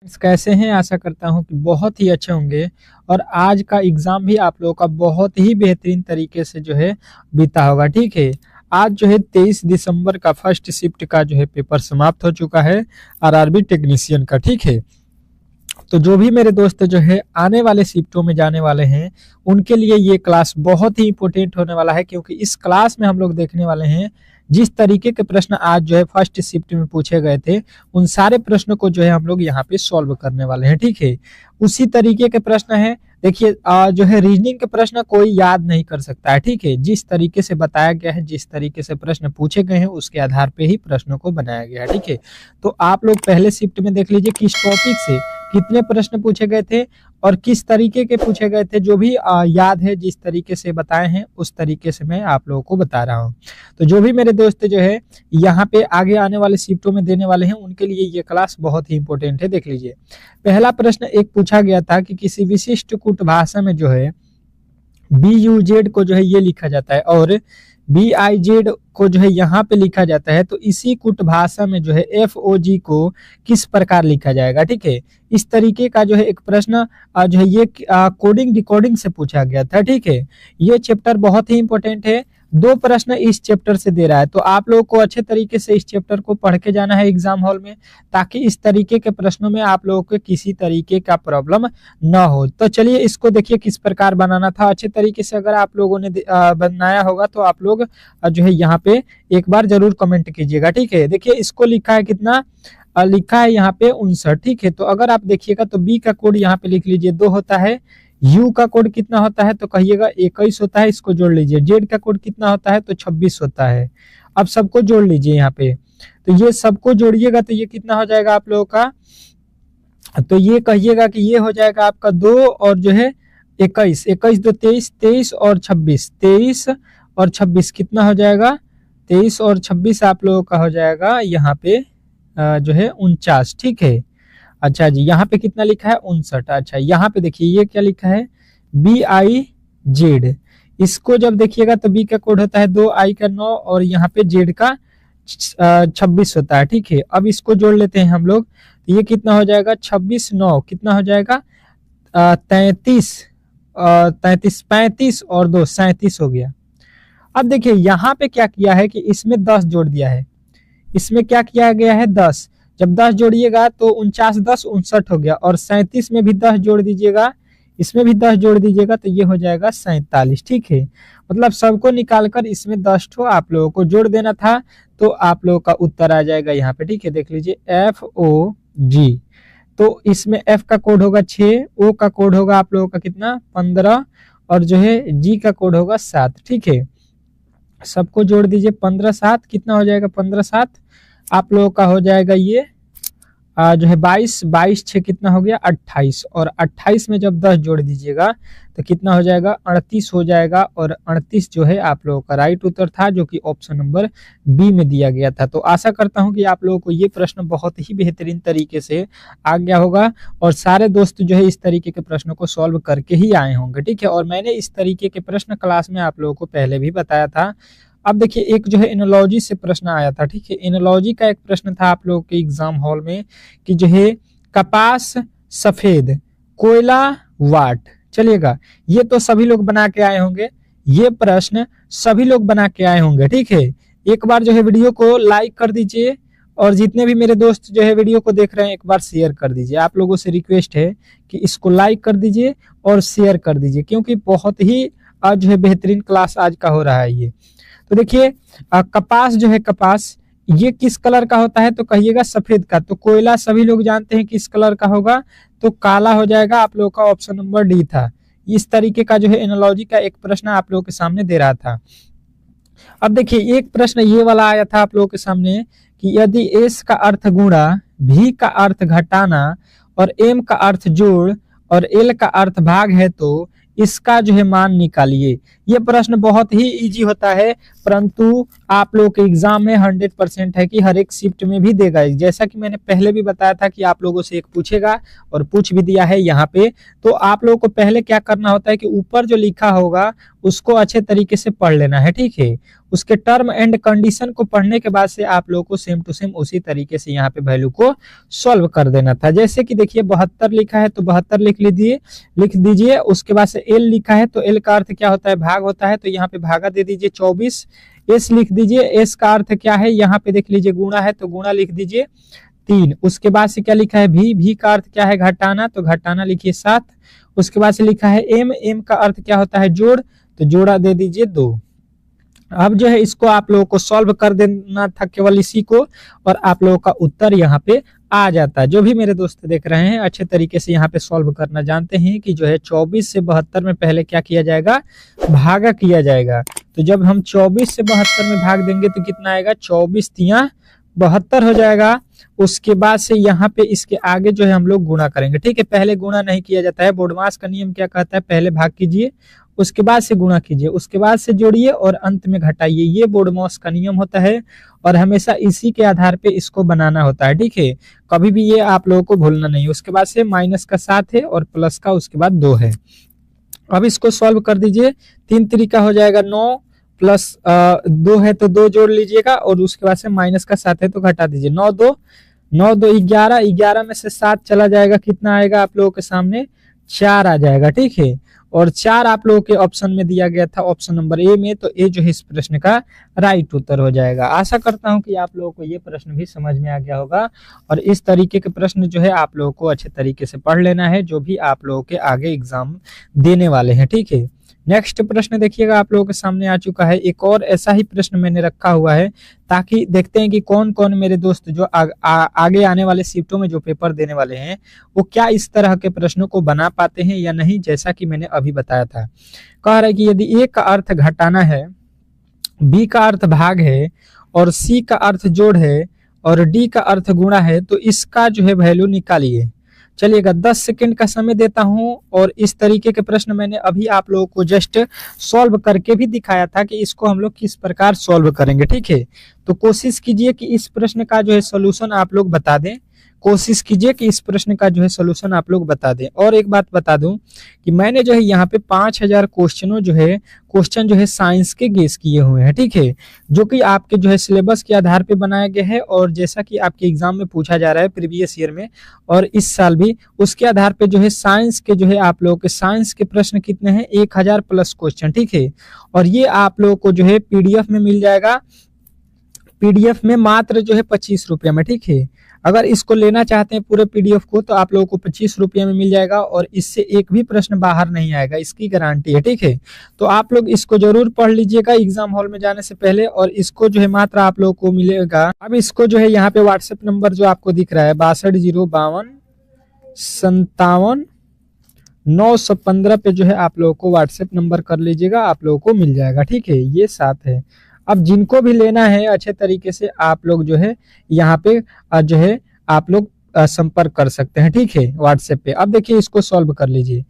कैसे हैं? आशा करता हूँ कि बहुत ही अच्छे होंगे। और आज का एग्जाम भी आप लोगों का बहुत ही बेहतरीन तरीके से जो है बीता होगा। ठीक है, आज जो है 23 दिसंबर का फर्स्ट शिफ्ट का जो है पेपर समाप्त हो चुका है आरआरबी टेक्नीशियन का। ठीक है, तो जो भी मेरे दोस्त जो है आने वाले शिफ्टों में जाने वाले हैं उनके लिए ये क्लास बहुत ही इंपॉर्टेंट होने वाला है, क्योंकि इस क्लास में हम लोग देखने वाले हैं जिस तरीके के प्रश्न आज जो है फर्स्ट शिफ्ट में पूछे गए थे उन सारे प्रश्नों को जो है हम लोग यहाँ पे सॉल्व करने वाले हैं। ठीक है, उसी तरीके के प्रश्न है। देखिए जो है रीजनिंग के प्रश्न कोई याद नहीं कर सकता है। ठीक है, जिस तरीके से बताया गया है, जिस तरीके से प्रश्न पूछे गए हैं उसके आधार पे ही प्रश्नों को बनाया गया है। ठीक है, तो आप लोग पहले शिफ्ट में देख लीजिए किस टॉपिक से कितने प्रश्न पूछे गए थे और किस तरीके के पूछे गए थे। जो भी याद है, जिस तरीके से बताए हैं उस तरीके से मैं आप लोगों को बता रहा हूँ। तो जो भी मेरे दोस्त जो है यहाँ पे आगे आने वाले शिफ्टों में देने वाले हैं उनके लिए ये क्लास बहुत ही इंपॉर्टेंट है। देख लीजिए, पहला प्रश्न एक पूछा गया था कि किसी विशिष्ट कूट भाषा में जो है BUZ को जो है ये लिखा जाता है और BIZ को जो है यहाँ पे लिखा जाता है, तो इसी कुट भाषा में जो है FOG को किस प्रकार लिखा जाएगा। ठीक है, इस तरीके का जो है एक प्रश्न जो है ये कोडिंग डिकोडिंग से पूछा गया था। ठीक है, ये चैप्टर बहुत ही इंपॉर्टेंट है। 2 प्रश्न इस चैप्टर से दे रहा है, तो आप लोगों को अच्छे तरीके से इस चैप्टर को पढ़ के जाना है एग्जाम हॉल में, ताकि इस तरीके के प्रश्नों में आप लोगों को किसी तरीके का प्रॉब्लम ना हो। तो चलिए इसको देखिए किस प्रकार बनाना था। अच्छे तरीके से अगर आप लोगों ने बनाया होगा तो आप लोग जो है यहाँ पे एक बार जरूर कमेंट कीजिएगा। ठीक है, देखिए इसको लिखा है कितना, लिखा है यहाँ पे 59। ठीक है, तो अगर आप देखिएगा तो बी का कोड यहाँ पे लिख लीजिए 2 होता है, यू का कोड कितना होता है तो कहिएगा 21 होता है, इसको जोड़ लीजिए। जेड का कोड कितना होता है तो 26 होता है। अब सबको जोड़ लीजिए यहाँ पे, तो ये सबको जोड़िएगा तो ये कितना हो जाएगा आप लोगों का, तो ये कहिएगा कि ये हो जाएगा आपका 2 और जो है 21, 21 2 23, 23 और 26, 23 और 26 कितना हो जाएगा, 23 और 26 आप लोगों का हो जाएगा यहाँ पे जो है 49। ठीक है, अच्छा जी, यहाँ पे कितना लिखा है 59। अच्छा, यहाँ पे देखिए ये क्या लिखा है BIZ। इसको जब देखिएगा तो बी का कोड होता है 2, आई का 9 और यहाँ पे जेड का 26 होता है। ठीक है, अब इसको जोड़ लेते हैं हम लोग, तो ये कितना हो जाएगा 26 9 कितना हो जाएगा 33, 35 और 2 37 हो गया। अब देखिए यहाँ पे क्या किया है कि इसमें 10 जोड़ दिया है, इसमें क्या किया गया है 10, जब 10 जोड़िएगा तो 49 10 59 हो गया, और 37 में भी 10 जोड़ दीजिएगा, इसमें भी 10 जोड़ दीजिएगा तो ये हो जाएगा 47। ठीक है, मतलब सबको निकालकर इसमें 10 ठो आप लोगों को जोड़ देना था, तो आप लोगों का उत्तर आ जाएगा यहाँ पे। ठीक है, देख लीजिए FOG, तो इसमें F का कोड होगा 6, O का कोड होगा आप लोगों का कितना 15 और जो है G का कोड होगा 7। ठीक है, सबको जोड़ दीजिए 15 7 कितना हो जाएगा 15 7 आप लोगों का हो जाएगा ये जो है 22, 22 6 कितना हो गया 28, और 28 में जब 10 जोड़ दीजिएगा तो कितना हो जाएगा 38 हो जाएगा, और 38 जो है आप लोगों का राइट उत्तर था, जो कि ऑप्शन नंबर बी में दिया गया था। तो आशा करता हूं कि आप लोगों को ये प्रश्न बहुत ही बेहतरीन तरीके से आ गया होगा, और सारे दोस्त जो है इस तरीके के प्रश्नों को सॉल्व करके ही आए होंगे। ठीक है, और मैंने इस तरीके के प्रश्न क्लास में आप लोगों को पहले भी बताया था। अब देखिए एक जो है एनोलॉजी से प्रश्न आया था। ठीक है, एनोलॉजी का एक प्रश्न था आप लोगों के एग्जाम हॉल में कि जो है कपास सफेद कोयला वाट। चलिएगा, ये तो सभी लोग बना के आए होंगे, ये प्रश्न सभी लोग बना के आए होंगे। ठीक है, एक बार जो है वीडियो को लाइक कर दीजिए, और जितने भी मेरे दोस्त जो है वीडियो को देख रहे हैं एक बार शेयर कर दीजिए। आप लोगों से रिक्वेस्ट है कि इसको लाइक कर दीजिए और शेयर कर दीजिए, क्योंकि बहुत ही आज जो है बेहतरीन क्लास आज का हो रहा है ये। तो देखिए कपास जो है, कपास ये किस कलर का होता है तो कहिएगा सफेद का, तो कोयला सभी लोग जानते हैं किस कलर का होगा तो काला हो जाएगा, आप लोगों का ऑप्शन नंबर डी था। इस तरीके का जो है एनालॉजी का एक प्रश्न आप लोगों के सामने दे रहा था। अब देखिए एक प्रश्न ये वाला आया था आप लोगों के सामने कि यदि एस का अर्थ गुणा, भी का अर्थ घटाना और एम का अर्थ जोड़ और एल का अर्थ भाग है तो इसका जो है मान निकालिए। ये प्रश्न बहुत ही इजी होता है, परंतु आप लोगों के एग्जाम में 100% है कि हर एक शिफ्ट में भी देगा। जैसा कि मैंने पहले भी बताया था कि आप लोगों से एक पूछेगा और पूछ भी दिया है यहाँ पे। तो आप लोगों को पहले क्या करना होता है कि ऊपर जो लिखा होगा उसको अच्छे तरीके से पढ़ लेना है, ठीक है। उसके टर्म एंड कंडीशन को पढ़ने के बाद से आप लोगों को सेम टू सेम उसी तरीके से यहाँ पे वैल्यू को सॉल्व कर देना था। जैसे कि देखिए 72 लिखा है तो 72 लिख दीजिए। उसके बाद से एल लिखा है तो एल का अर्थ क्या होता है, भाग होता है, तो यहाँ पे भागा दे दीजिए 24। एस लिख दीजिए, एस का अर्थ क्या है, यहाँ पे देख लीजिए गुणा है तो गुणा लिख दीजिए 3। उसके बाद से क्या लिखा है भी का अर्थ क्या है, घटाना, तो घटाना लिखिए 7। उसके बाद से लिखा है एम का अर्थ क्या होता है, जोड़, तो जोड़ा दे दीजिए 2। अब जो है इसको आप लोगों को सॉल्व कर देना था केवल इसी को, और आप लोगों का उत्तर यहाँ पे आ जाता है। जो भी मेरे दोस्त देख रहे हैं अच्छे तरीके से यहाँ पे सॉल्व करना जानते हैं कि जो है 24 से 72 में पहले क्या किया जाएगा, भागा किया जाएगा। तो जब हम 24 से 72 में भाग देंगे तो कितना आएगा, 24 तिया 72 हो जाएगा। उसके बाद से यहाँ पे इसके आगे जो है हम लोग गुणा करेंगे, ठीक है। पहले गुणा नहीं किया जाता है, बोर्डमास का नियम क्या कहता है, पहले भाग कीजिए उसके बाद से गुणा कीजिए, उसके बाद से जोड़िए और अंत में घटाइए। ये बोर्डमास का नियम होता है और हमेशा इसी के आधार पे इसको बनाना होता है, ठीक है। कभी भी ये आप लोगों को भूलना नहीं। उसके बाद से माइनस का 7 है और प्लस का उसके बाद 2 है। अब इसको सॉल्व कर दीजिए, 3 तरीका हो जाएगा 9 प्लस 2 है तो 2 जोड़ लीजिएगा, और उसके बाद से माइनस का 7 है तो घटा दीजिए। 9 2 11, 11 में से 7 चला जाएगा, कितना आएगा आप लोगों के सामने, 4 आ जाएगा, ठीक है। और 4 आप लोगों के ऑप्शन में दिया गया था, ऑप्शन नंबर ए में, तो ए जो है इस प्रश्न का राइट उत्तर हो जाएगा। आशा करता हूं कि आप लोगों को ये प्रश्न भी समझ में आ गया होगा, और इस तरीके के प्रश्न जो है आप लोगों को अच्छे तरीके से पढ़ लेना है, जो भी आप लोगों के आगे एग्जाम देने वाले हैं, ठीक है। नेक्स्ट प्रश्न देखिएगा आप लोगों के सामने आ चुका है। एक और ऐसा ही प्रश्न मैंने रखा हुआ है, ताकि देखते हैं कि कौन कौन मेरे दोस्त जो आगे आने वाले शिफ्टों में जो पेपर देने वाले हैं वो क्या इस तरह के प्रश्नों को बना पाते हैं या नहीं, जैसा कि मैंने अभी बताया था। कह रहा है कि यदि ए का अर्थ घटाना है, बी का अर्थ भाग है, और सी का अर्थ जोड़ है, और डी का अर्थ गुणा है, तो इसका जो है वैल्यू निकालिए। चलिएगा 10 सेकंड का समय देता हूं, और इस तरीके के प्रश्न मैंने अभी आप लोगों को जस्ट सॉल्व करके भी दिखाया था कि इसको हम लोग किस प्रकार सॉल्व करेंगे, ठीक है। तो कोशिश कीजिए कि इस प्रश्न का जो है सोल्यूशन आप लोग बता दें, कोशिश कीजिए कि इस प्रश्न का जो है सोल्यूशन आप लोग बता दें। और एक बात बता दूं कि मैंने जो है यहाँ पे 5000 क्वेश्चन जो है साइंस के गेस किए हुए हैं, ठीक है, जो कि आपके जो है सिलेबस के आधार पे बनाया गया है, और जैसा कि आपके एग्जाम में पूछा जा रहा है प्रीवियस ईयर में और इस साल भी, उसके आधार पे जो है साइंस के जो है आप लोगों के साइंस के प्रश्न कितने हैं, 1000 प्लस क्वेश्चन, ठीक है। और ये आप लोगों को जो है पीडीएफ में मिल जाएगा, पीडीएफ में मात्र जो है 25 रुपये में, ठीक है। अगर इसको लेना चाहते हैं पूरे पीडीएफ को तो आप लोगों को 25 रुपये में मिल जाएगा, और इससे एक भी प्रश्न बाहर नहीं आएगा, इसकी गारंटी है, ठीक है। तो आप लोग इसको जरूर पढ़ लीजिएगा एग्जाम हॉल में जाने से पहले, और इसको जो है मात्र आप लोगों को मिलेगा। अब इसको जो है यहाँ पे व्हाट्सएप नंबर जो आपको दिख रहा है 620557 915 पे जो है आप लोगों को व्हाट्सएप नंबर कर लीजिएगा, आप लोगों को मिल जाएगा, ठीक है। ये 7 है। अब जिनको भी लेना है अच्छे तरीके से आप लोग जो है यहाँ पे जो है आप लोग संपर्क कर सकते हैं, ठीक है, व्हाट्सएप पे। अब देखिए इसको सॉल्व कर लीजिए,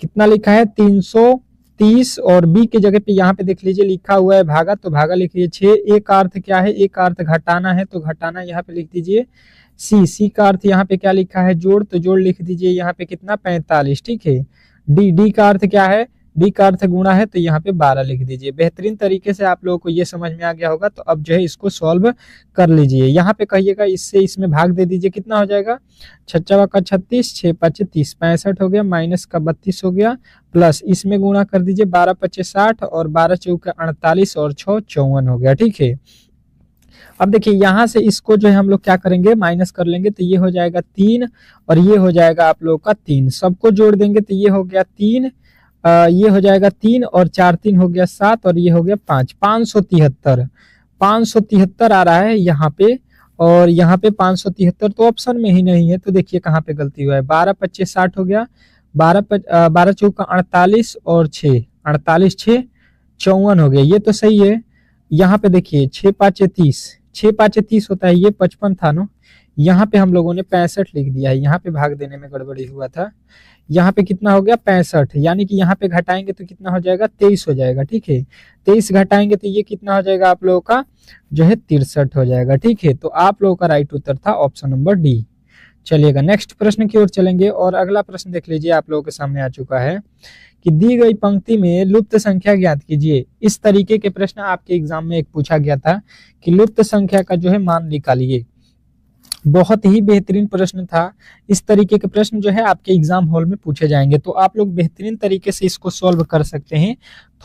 कितना लिखा है 330, और बी के जगह पे यहाँ पे देख लीजिए लिखा हुआ है भागा, तो भागा लिख लीजिए 6। ए का अर्थ क्या है, ए का अर्थ घटाना है, तो घटाना यहाँ पे लिख दीजिए। सी का अर्थ यहाँ पे क्या लिखा है, जोड़, तो जोड़ लिख दीजिए यहाँ पे कितना 45, ठीक है। डी का अर्थ क्या है, डी का अर्थ गुणा है, तो यहाँ पे 12 लिख दीजिए। बेहतरीन तरीके से आप लोगों को ये समझ में आ गया होगा। तो अब जो है इसको सॉल्व कर लीजिए, यहाँ पे कहिएगा इससे इसमें भाग दे दीजिए, कितना हो जाएगा, 6 का 36, 6 5 30, 65 हो गया, माइनस का 32 हो गया, प्लस इसमें गुणा कर दीजिए 12 25 60, और 12 चौका 48, और 6 54 हो गया, ठीक है। अब देखिए यहाँ से इसको जो है हम लोग क्या करेंगे, माइनस कर लेंगे, तो ये हो जाएगा 3, और ये हो जाएगा आप लोगों का 3, सबको जोड़ देंगे तो ये हो गया 3, ये हो जाएगा 3, और 4 3 हो गया 7, और ये हो गया 5, 573 आ रहा है यहाँ पे, और यहाँ पे 573 तो ऑप्शन में ही नहीं है, तो देखिए कहाँ पे गलती हुआ है। 12 25 60 हो गया, 12 चौका 48, और 6 48 6 54 हो गया, ये तो सही है। यहाँ पे देखिए 6 5 30, 6 5 30 होता है, ये 55 था ना, यहाँ पे हम लोगों ने 65 लिख दिया है, यहाँ पे भाग देने में गड़बड़ी हुआ था। यहाँ पे कितना हो गया 65, यानी कि यहाँ पे घटाएंगे तो कितना हो जाएगा 23 हो जाएगा। ठीक है, 23 घटाएंगे तो ये कितना हो जाएगा आप लोगों का जो है 63 हो जाएगा। ठीक है, तो आप लोगों का राइट उत्तर था ऑप्शन नंबर डी। चलिएगा नेक्स्ट प्रश्न की ओर चलेंगे और अगला प्रश्न देख लीजिए, आप लोगों के सामने आ चुका है कि दी गई पंक्ति में लुप्त संख्या ज्ञात कीजिए। इस तरीके के प्रश्न आपके एग्जाम में एक पूछा गया था कि लुप्त संख्या का जो है मान निकालिए। बहुत ही बेहतरीन प्रश्न था। इस तरीके के प्रश्न जो है आपके एग्जाम हॉल में पूछे जाएंगे, तो आप लोग बेहतरीन तरीके से इसको सॉल्व कर सकते हैं।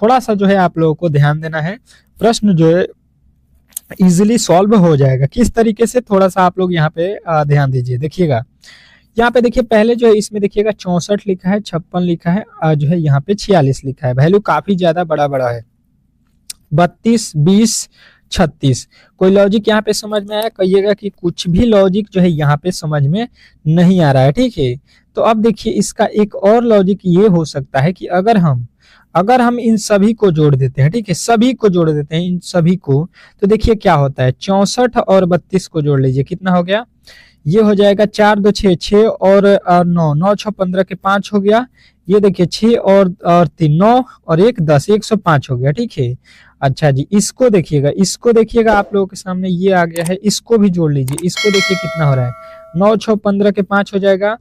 थोड़ा सा जो है आप लोगों को ध्यान देना है, प्रश्न जो है इजिली सॉल्व हो जाएगा। किस तरीके से, थोड़ा सा आप लोग यहाँ पे ध्यान दीजिए। देखिएगा यहाँ पे, देखिए पहले जो है इसमें देखिएगा 64 लिखा है, 56 लिखा है, जो है यहाँ पे 46 लिखा है। वैल्यू काफी ज्यादा बड़ा बड़ा है, 32, 20, 36। कोई लॉजिक यहाँ पे समझ में आया? कहिएगा कि कुछ भी लॉजिक जो है यहाँ पे समझ में नहीं आ रहा है। ठीक है, तो अब देखिए इसका एक और लॉजिक ये हो सकता है कि अगर हम इन सभी को जोड़ देते हैं, ठीक है, सभी को जोड़ देते हैं इन सभी को, तो देखिए क्या होता है। 64 और 32 को जोड़ लीजिए, कितना हो गया? ये हो जाएगा 4 2 6, 6 और 9, 9 6 15 के 5 हो गया। ये देखिए 6 और 3 9 और 1 10, 105 हो गया। ठीक है, अच्छा जी, इसको देखिएगा आप लोगों के सामने ये आ गया है, इसको भी जोड़ लीजिए। इसको देखिए कितना हो रहा है, 9 6 15 के 5 हो जाएगा,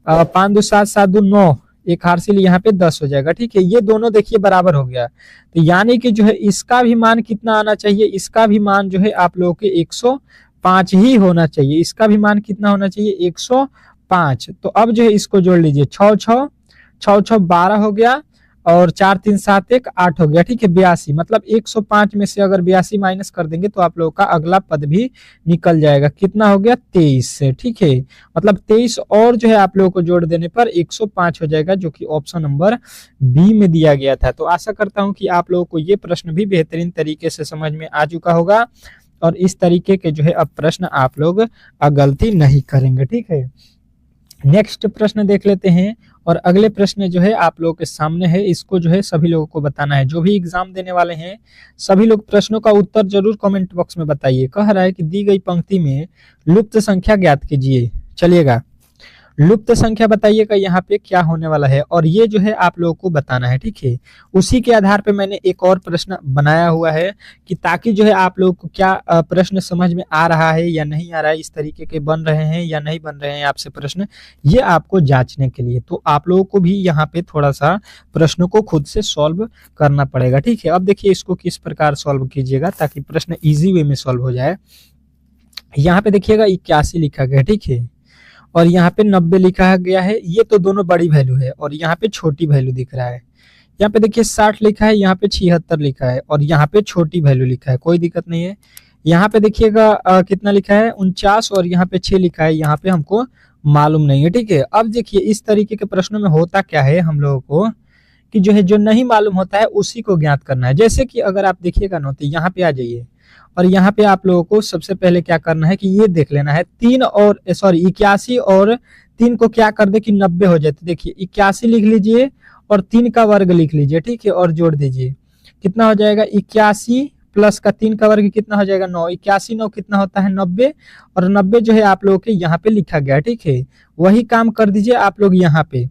5 2 7 7 2 9, एक हासिल यहाँ पे 10 हो जाएगा। ठीक है, ये दोनों देखिए बराबर हो गया, तो यानी कि जो है इसका भी मान कितना आना चाहिए? इसका भी मान जो है आप लोगों के 105 ही होना चाहिए। इसका भी मान कितना होना चाहिए? 105। तो अब जो है इसको जोड़ लीजिए, 6 6 6 6 12 हो गया और 4 3 7 1 8 हो गया। ठीक है, 82, मतलब 105 में से अगर 82 माइनस कर देंगे तो आप लोगों का अगला पद भी निकल जाएगा। कितना हो गया? 23। ठीक है, मतलब 23 और जो है आप लोगों को जोड़ देने पर 105 हो जाएगा, जो कि ऑप्शन नंबर बी में दिया गया था। तो आशा करता हूं कि आप लोगों को ये प्रश्न भी बेहतरीन तरीके से समझ में आ चुका होगा और इस तरीके के जो है अब प्रश्न आप लोग गलती नहीं करेंगे। ठीक है, नेक्स्ट प्रश्न देख लेते हैं और अगले प्रश्न जो है आप लोगों के सामने है, इसको जो है सभी लोगों को बताना है। जो भी एग्जाम देने वाले हैं सभी लोग प्रश्नों का उत्तर जरूर कमेंट बॉक्स में बताइए। कह रहा है कि दी गई पंक्ति में लुप्त संख्या ज्ञात कीजिए। चलिएगा, लुप्त संख्या बताइएगा यहाँ पे क्या होने वाला है और ये जो है आप लोगों को बताना है। ठीक है, उसी के आधार पे मैंने एक और प्रश्न बनाया हुआ है कि ताकि जो है आप लोगों को क्या प्रश्न समझ में आ रहा है या नहीं आ रहा है, इस तरीके के बन रहे हैं या नहीं बन रहे हैं आपसे प्रश्न, ये आपको जांचने के लिए। तो आप लोगों को भी यहाँ पे थोड़ा सा प्रश्नों को खुद से सॉल्व करना पड़ेगा। ठीक है, अब देखिए इसको किस प्रकार सॉल्व कीजिएगा ताकि प्रश्न ईजी वे में सॉल्व हो जाए। यहाँ पे देखिएगा 81 लिखा गया, ठीक है, और यहाँ पे 90 लिखा गया है। ये तो दोनों बड़ी वैल्यू है और यहाँ पे छोटी वैल्यू दिख रहा है। यहाँ पे देखिए 60 लिखा है, यहाँ पे 76 लिखा है और यहाँ पे छोटी वैल्यू लिखा है, कोई दिक्कत नहीं है। यहाँ पे देखिएगा कितना लिखा है 49 और यहाँ पे 6 लिखा है, यहाँ पे हमको मालूम नहीं है। ठीक है, अब देखिए इस तरीके के प्रश्नों में होता क्या है हम लोगों को कि जो है जो नहीं मालूम होता है उसी को ज्ञात करना है। जैसे कि अगर आप देखिएगा ना, तो यहाँ पे आ जाइए और यहाँ पे आप लोगों को सबसे पहले क्या करना है कि ये देख लेना है 81 और 3 को क्या कर दे कि 90 हो जाए। तो देखिए 81 लिख लीजिए और 3 का वर्ग लिख लीजिए, ठीक है, और जोड़ दीजिए, कितना हो जाएगा 81 प्लस का 3 का वर्ग कितना हो जाएगा 9, 81 9 कितना होता है 90, और 90 जो है आप लोगों के यहाँ पे लिखा गया है। ठीक है, वही काम कर दीजिए आप लोग। यहाँ पे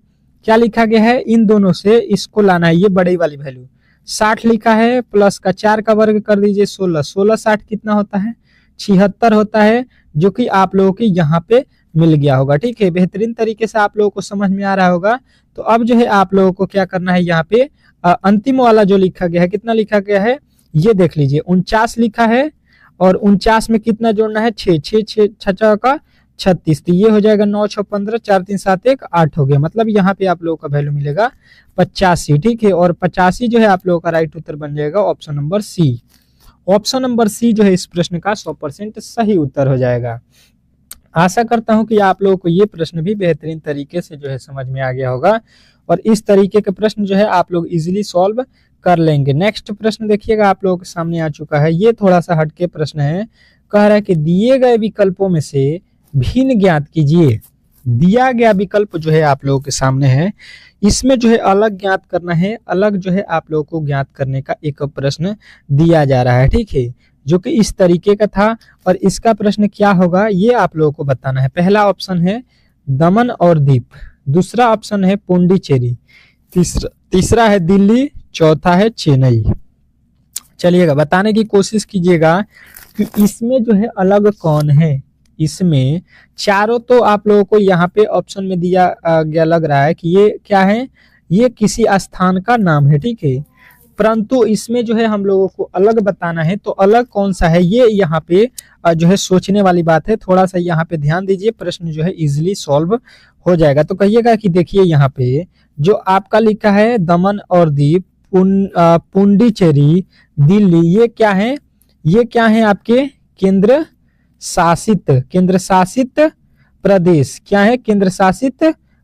क्या लिखा गया है, इन दोनों से इसको लाना है, ये बड़ी वाली वैल्यू 60 लिखा है, प्लस का 4 का वर्ग कर दीजिए 16, 16 60 कितना होता है 76 होता है, जो कि आप लोगों के यहाँ पे मिल गया होगा। ठीक है, बेहतरीन तरीके से आप लोगों को समझ में आ रहा होगा। तो अब जो है आप लोगों को क्या करना है, यहाँ पे अंतिम वाला जो लिखा गया है, कितना लिखा गया है ये देख लीजिए, 49 लिखा है और 49 में कितना जोड़ना है 6 6 6 का 36, तो ये हो जाएगा 9 6 15 4 3 7 1 8 हो गया। मतलब यहाँ पे आप लोगों का वैल्यू मिलेगा 85। ठीक है, और 85 जो है आप लोगों का राइट उत्तर बन जाएगा option number C. Option number C जो है इस प्रश्न का 100% सही उत्तर हो जाएगा। आशा करता हूं कि आप लोगों को ये प्रश्न भी बेहतरीन तरीके से जो है समझ में आ गया होगा और इस तरीके के प्रश्न जो है आप लोग इजीली सॉल्व कर लेंगे। नेक्स्ट प्रश्न देखिएगा आप लोगों के सामने आ चुका है, ये थोड़ा सा हटके प्रश्न है। कह रहा है कि दिए गए विकल्पों में से भिन्न ज्ञात कीजिए। दिया गया विकल्प जो है आप लोगों के सामने है, इसमें जो है अलग ज्ञात करना है, अलग जो है आप लोगों को ज्ञात करने का एक प्रश्न दिया जा रहा है। ठीक है, जो कि इस तरीके का था। और इसका प्रश्न क्या होगा ये आप लोगों को बताना है। पहला ऑप्शन है दमन और दीप, दूसरा ऑप्शन है पुडुचेरी, तीसरा है दिल्ली, चौथा है चेन्नई। चलिएगा बताने की कोशिश कीजिएगा कि इसमें जो है अलग कौन है। इसमें चारों तो आप लोगों को यहाँ पे ऑप्शन में दिया गया लग रहा है कि ये क्या है, ये किसी स्थान का नाम है, ठीक है। परंतु इसमें जो है हम लोगों को अलग बताना है, तो अलग कौन सा है ये यहाँ पे जो है सोचने वाली बात है। थोड़ा सा यहाँ पे ध्यान दीजिए, प्रश्न जो है इजिली सॉल्व हो जाएगा। तो कहिएगा कि देखिए यहाँ पे जो आपका लिखा है दमन और दीप, पुडुचेरी, दिल्ली, ये क्या है, ये क्या है आपके केंद्र शासित प्रदेश, क्या है, केंद्र शासित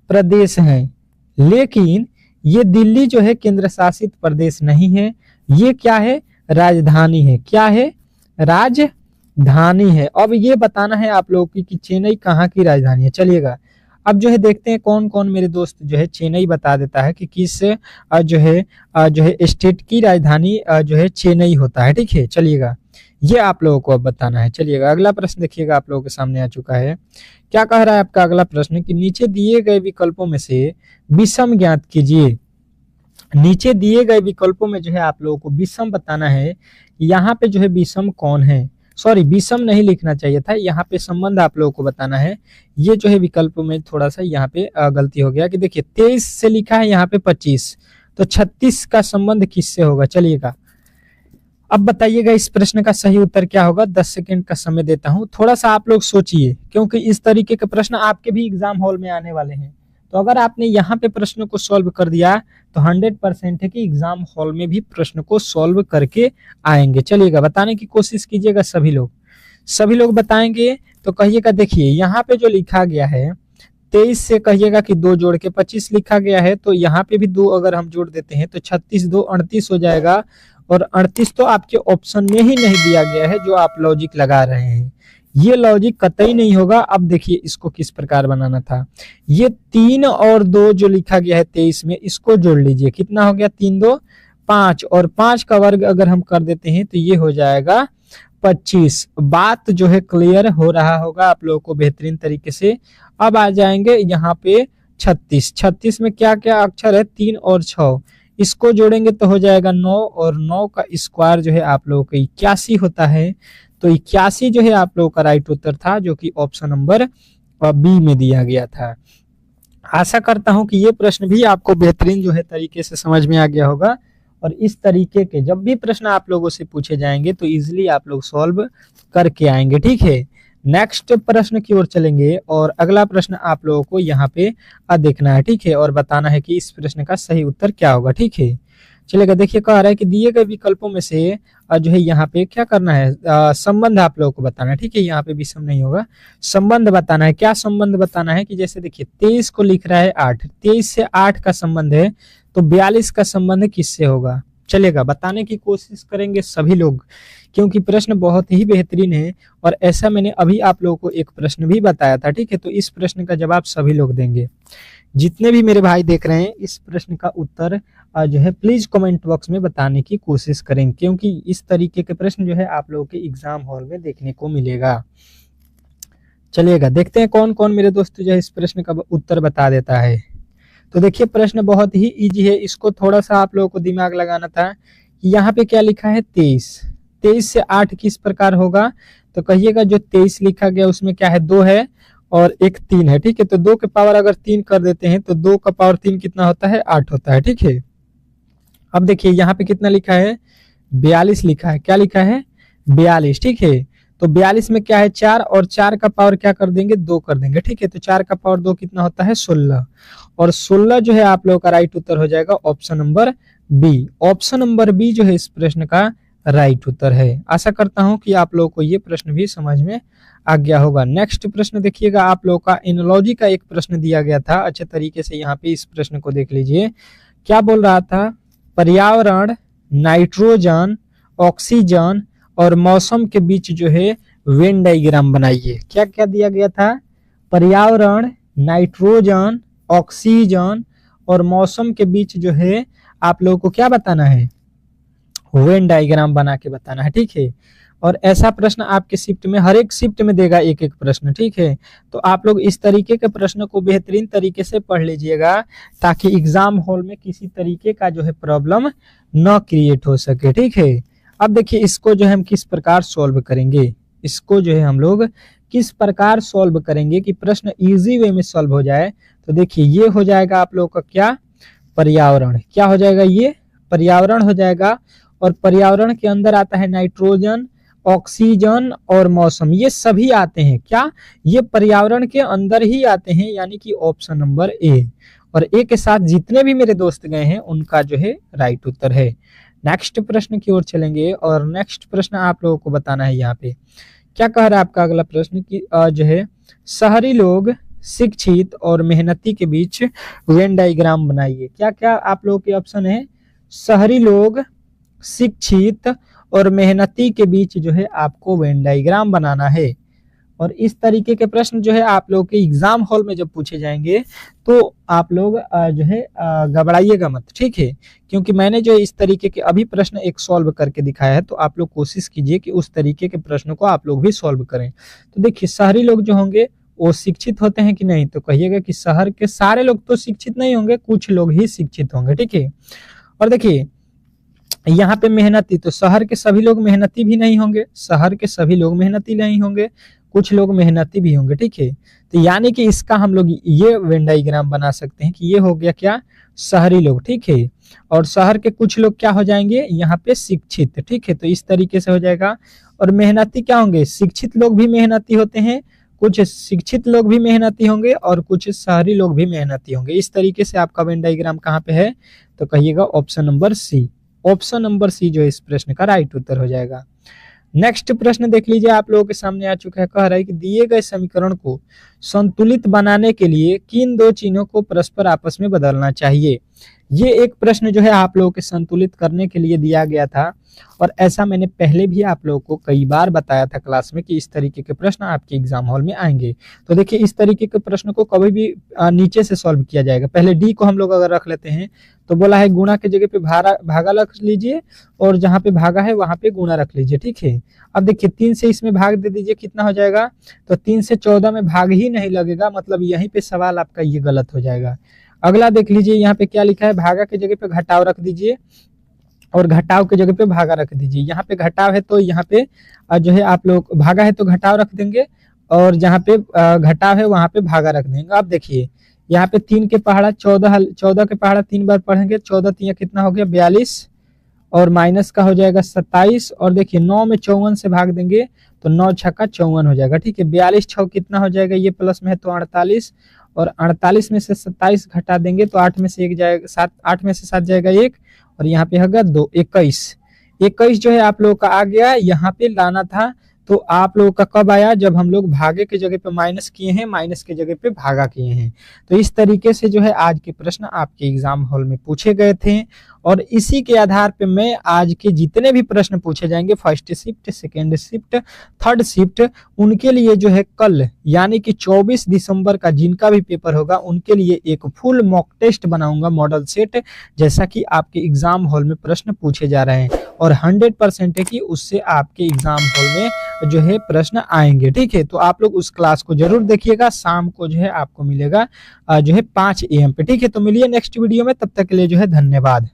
प्रदेश है। लेकिन ये दिल्ली जो है केंद्र शासित प्रदेश नहीं है, ये क्या है, राजधानी है। क्या है, राजधानी है। अब ये बताना है आप लोगों की कि चेन्नई कहाँ की राजधानी है। चलिएगा अब जो है देखते हैं कौन कौन मेरे दोस्त जो है चेन्नई बता देता है कि किस जो है स्टेट की राजधानी जो है चेन्नई होता है, ठीक है। चलिएगा ये आप लोगों को अब बताना है। चलिएगा अगला प्रश्न देखिएगा आप लोगों के सामने आ चुका है। क्या कह रहा है आपका अगला प्रश्न कि नीचे दिए गए विकल्पों में से विषम ज्ञात कीजिए। नीचे दिए गए विकल्पों में जो है आप लोगों को विषम बताना है। यहाँ पे जो है विषम कौन है, सॉरी विषम नहीं लिखना चाहिए था, यहाँ पे संबंध आप लोगों को बताना है। ये जो है विकल्प में थोड़ा सा यहाँ पे गलती हो गया कि देखिए 23 से लिखा है यहाँ पे 25, तो 36 का संबंध किससे होगा। चलिएगा अब बताइएगा इस प्रश्न का सही उत्तर क्या होगा। 10 सेकंड का समय देता हूं, थोड़ा सा आप लोग सोचिए, क्योंकि इस तरीके के प्रश्न आपके भी एग्जाम हॉल में आने वाले हैं। तो अगर आपने यहाँ पे प्रश्न को सॉल्व कर दिया तो 100% है कि एग्जाम हॉल में भी प्रश्न को सॉल्व करके आएंगे। चलिएगा बताने की कोशिश कीजिएगा, सभी लोग बताएंगे। तो कहिएगा देखिए यहाँ पे जो लिखा गया है 23 से कहिएगा कि 2 जोड़ के 25 लिखा गया है, तो यहाँ पे भी 2 अगर हम जोड़ देते हैं तो 36 2 38 हो जाएगा। और 38 तो आपके ऑप्शन में ही नहीं दिया गया है, जो आप लॉजिक लगा रहे हैं ये लॉजिक कतई नहीं होगा। अब देखिए इसको किस प्रकार बनाना था, ये 3 और 2 जो लिखा गया है 23 में, इसको जोड़ लीजिए, कितना हो गया, 3 2 5, और 5 का वर्ग अगर हम कर देते हैं तो ये हो जाएगा 25। बात जो है क्लियर हो रहा होगा आप लोगों को बेहतरीन तरीके से। अब आ जाएंगे यहाँ पे 36 में क्या क्या अक्षर है, 3 और 6, इसको जोड़ेंगे तो हो जाएगा 9, और 9 का स्क्वायर जो है आप लोगों को 81 होता है। तो 81 जो है आप लोगों का राइट उत्तर था, जो कि ऑप्शन नंबर बी में दिया गया था। आशा करता हूं कि ये प्रश्न भी आपको बेहतरीन जो है तरीके से समझ में आ गया होगा, और इस तरीके के जब भी प्रश्न आप लोगों से पूछे जाएंगे तो इजीली आप लोग सॉल्व करके आएंगे, ठीक है। नेक्स्ट प्रश्न की ओर चलेंगे, और अगला प्रश्न आप लोगों को यहाँ पे देखना है, ठीक है, और बताना है कि इस प्रश्न का सही उत्तर क्या होगा, ठीक है। चलेगा देखिए कह रहा है कि दिए गए विकल्पों में से जो है यहाँ पे क्या करना है, संबंध आप लोगों को बताना है, ठीक है। यहाँ पे विषम नहीं होगा, संबंध बताना है। क्या संबंध बताना है कि जैसे देखिए 23 को लिख रहा है 8, 23 से 8 का संबंध है, तो 42 का संबंध किससे होगा। चलेगा बताने की कोशिश करेंगे सभी लोग, क्योंकि प्रश्न बहुत ही बेहतरीन है, और ऐसा मैंने अभी आप लोगों को एक प्रश्न भी बताया था, ठीक है। तो इस प्रश्न का जवाब सभी लोग देंगे, जितने भी मेरे भाई देख रहे हैं। इस प्रश्न का उत्तर जो है प्लीज कमेंट बॉक्स में बताने की कोशिश करें, क्योंकि इस तरीके के प्रश्न जो है आप लोगों के एग्जाम हॉल में देखने को मिलेगा। चलिएगा देखते हैं कौन कौन मेरे दोस्त जो है इस प्रश्न का उत्तर बता देता है। तो देखिए प्रश्न बहुत ही इजी है, इसको थोड़ा सा आप लोगों को दिमाग लगाना था। यहाँ पे क्या लिखा है 23 से 8 किस प्रकार होगा, तो कहिएगा जो 23 लिखा गया उसमें क्या है, 2 है और एक 3 है, ठीक है। तो 2 के पावर अगर 3 कर देते हैं तो 2 का पावर 3 कितना होता है, 8 होता है, ठीक है। अब देखिए यहाँ पे कितना लिखा है, 42 लिखा है, क्या लिखा है 42, ठीक है। तो 42 में क्या है 4, और 4 का पावर क्या कर देंगे, 2 कर देंगे, ठीक है। तो 4 का पावर 2 कितना होता है 16, और 16 जो है आप लोगों का राइट उत्तर हो जाएगा option number B. Option number B जो है इस प्रश्न का राइट उत्तर है। आशा करता हूं कि आप लोगों को ये प्रश्न भी समझ में आ गया होगा। नेक्स्ट प्रश्न देखिएगा, आप लोगों का एनालॉजी का एक प्रश्न दिया गया था, अच्छे तरीके से यहाँ पे इस प्रश्न को देख लीजिए। क्या बोल रहा था, पर्यावरण, नाइट्रोजन, ऑक्सीजन और मौसम के बीच जो है वेन डायग्राम बनाइए। क्या क्या दिया गया था, पर्यावरण, नाइट्रोजन, ऑक्सीजन और मौसम के बीच जो है आप लोगों को क्या बताना है, वेन डायग्राम बना के बताना है, ठीक है। और ऐसा प्रश्न आपके शिफ्ट में हर एक शिफ्ट में देगा एक एक प्रश्न, ठीक है। तो आप लोग इस तरीके के प्रश्न को बेहतरीन तरीके से पढ़ लीजिएगा ताकि एग्जाम हॉल में किसी तरीके का जो है प्रॉब्लम न क्रिएट हो सके, ठीक है। अब देखिए इसको जो है हम किस प्रकार सॉल्व करेंगे, इसको जो है हम लोग किस प्रकार सॉल्व करेंगे कि प्रश्न इजी वे में सॉल्व हो जाए। तो देखिए ये हो जाएगा आप लोग का क्या, पर्यावरण। क्या हो जाएगा, ये पर्यावरण हो जाएगा। और पर्यावरण के अंदर आता है नाइट्रोजन, ऑक्सीजन और मौसम, ये सभी आते हैं क्या, ये पर्यावरण के अंदर ही आते हैं, यानी कि ऑप्शन नंबर ए। और ए के साथ जितने भी मेरे दोस्त गए हैं उनका जो है राइट उत्तर है। नेक्स्ट प्रश्न की ओर चलेंगे और नेक्स्ट प्रश्न आप लोगों को बताना है। यहाँ पे क्या कह रहा है आपका अगला प्रश्न कि जो है शहरी लोग, शिक्षित और मेहनती के बीच वेन डायग्राम बनाइए। क्या क्या आप लोगों के ऑप्शन है, शहरी लोग, शिक्षित और मेहनती के बीच जो है आपको वेन डायग्राम बनाना है। और इस तरीके के प्रश्न जो है आप लोग के एग्जाम हॉल में जब पूछे जाएंगे तो आप लोग जो है घबराइएगा मत, ठीक है। क्योंकि मैंने जो इस तरीके के अभी प्रश्न एक सॉल्व करके दिखाया है, तो आप लोग कोशिश कीजिए कि उस तरीके के प्रश्नों को आप लोग भी सॉल्व करें। तो देखिए शहरी लोग जो होंगे वो शिक्षित होते हैं कि नहीं, तो कहिएगा कि शहर के सारे लोग तो शिक्षित नहीं होंगे, कुछ लोग ही शिक्षित होंगे, ठीक है। और देखिए यहाँ पे मेहनती, तो शहर के सभी लोग मेहनती भी नहीं होंगे, शहर के सभी लोग मेहनती नहीं होंगे, कुछ लोग मेहनती भी होंगे, ठीक है। तो यानी कि इसका हम लोग ये वेन डायग्राम बना सकते हैं कि ये हो गया क्या, शहरी लोग, ठीक है। और शहर के कुछ लोग क्या हो जाएंगे यहाँ पे, शिक्षित, ठीक है। तो इस तरीके से हो जाएगा। और मेहनती क्या होंगे, शिक्षित लोग भी मेहनती होते हैं, कुछ शिक्षित लोग भी मेहनती होंगे और कुछ शहरी लोग भी मेहनती होंगे। इस तरीके से आपका वेन डायग्राम कहाँ पे है, तो कहिएगा option number C. Option number C जो इस प्रश्न का राइट उत्तर हो जाएगा। नेक्स्ट प्रश्न देख लीजिए आप लोगों के सामने आ चुका है। कह रहा है कि दिए गए समीकरण को संतुलित बनाने के लिए किन दो चिन्हों को परस्पर आपस में बदलना चाहिए। ये एक प्रश्न जो है आप लोगों के संतुलित करने के लिए दिया गया था और ऐसा मैंने पहले भी आप लोगों को कई बार बताया था क्लास में कि इस तरीके के प्रश्न आपके एग्जाम हॉल में आएंगे। तो देखिए इस तरीके के प्रश्न को कभी भी नीचे से सॉल्व किया जाएगा। पहले डी को हम लोग अगर रख लेते हैं तो बोला है गुणा के जगह पे भागा रख लीजिए और जहाँ पे भागा है वहां पे गुणा रख लीजिए, ठीक है। अब देखिए 3 से इसमें भाग दे दीजिए, कितना हो जाएगा, तो 3 से 14 में भाग ही नहीं लगेगा, मतलब यहीं पे सवाल आपका ये गलत हो जाएगा। अगला देख लीजिए यहाँ पे क्या लिखा है, भागा के जगह पे घटाव रख दीजिए और घटाव के जगह पे भागा रख दीजिए। यहाँ पे घटाव है तो यहाँ पे जो है आप लोग, भागा है तो घटाव रख देंगे और जहाँ पे घटाव है वहां पे भागा रख देंगे। अब देखिए यहाँ पे 3 के पहाड़ा 14 के पहाड़ा 3 बार पढ़ेंगे, 14 3 कितना हो गया 42 और माइनस का हो जाएगा 27। और देखिए 9 में 54 से भाग देंगे तो 9 छक्का 54 हो जाएगा, ठीक है। 42 6 कितना हो जाएगा, ये प्लस में है तो 48 और 48 में से 27 घटा देंगे तो 8 में से 1 जाएगा 7, 8 में से 7 जाएगा 1 और यहाँ पे होगा 2, 21 जो है आप लोगों का आ गया। यहाँ पे लाना था तो आप लोगों का कब आया, जब हम लोग भागे के जगह पे माइनस किए हैं, माइनस के जगह पे भागा किए हैं। तो इस तरीके से जो है आज के प्रश्न आपके एग्जाम हॉल में पूछे गए थे और इसी के आधार पे मैं आज के जितने भी प्रश्न पूछे जाएंगे first shift, second shift, third shift, उनके लिए जो है कल यानी कि 24 दिसंबर का जिनका भी पेपर होगा उनके लिए एक फुल मॉक टेस्ट बनाऊंगा, मॉडल सेट, जैसा कि आपके एग्जाम हॉल में प्रश्न पूछे जा रहे हैं और 100% है कि उससे आपके एग्जाम हॉल में जो है प्रश्न आएंगे, ठीक है। तो आप लोग उस क्लास को जरूर देखिएगा, शाम को जो है आपको मिलेगा जो है 5 AM पे, ठीक है। तो मिलिए नेक्स्ट वीडियो में, तब तक के लिए जो है धन्यवाद।